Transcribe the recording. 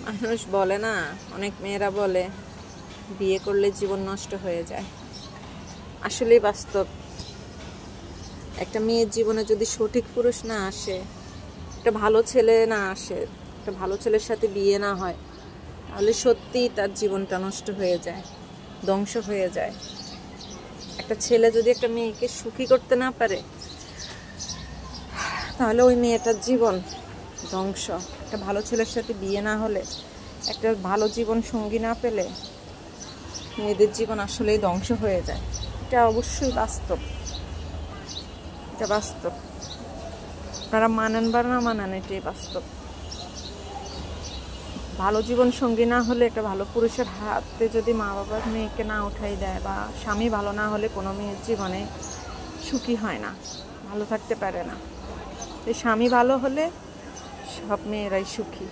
মানুষ বলে না, অনেক মেয়েরা বলে বিয়ে করলে জীবন নষ্ট হয়ে যায়। আসলেই বাস্তব। একটা মেয়ের জীবনে যদি সঠিক পুরুষ না আসে, একটা ভালো ছেলে না আসে, একটা ভালো ছেলের সাথে বিয়ে না হয়, তাহলে সত্যিই তার জীবনটা নষ্ট হয়ে যায়, ধ্বংস হয়ে যায়। একটা ছেলে যদি একটা মেয়েকে সুখী করতে না পারে, তাহলে ওই মেয়েটার জীবন ধ্বংস। একটা ভালো ছেলের সাথে বিয়ে না হলে, একটা ভালো জীবন সঙ্গী না পেলে মেয়েদের জীবন আসলেই ধ্বংস হয়ে যায়। এটা অবশ্যই বাস্তব, এটা বাস্তব। আপনারা মানেন বা না মানেন, এটাই বাস্তব। ভালো জীবন সঙ্গী না হলে, একটা ভালো পুরুষের হাতে যদি মা বাবা মেয়েকে না উঠাই দেয়, বা স্বামী ভালো না হলে কোনো মেয়ের জীবনে সুখী হয় না, ভালো থাকতে পারে না। এই স্বামী ভালো হলে সব মেয়েরাই সুখী।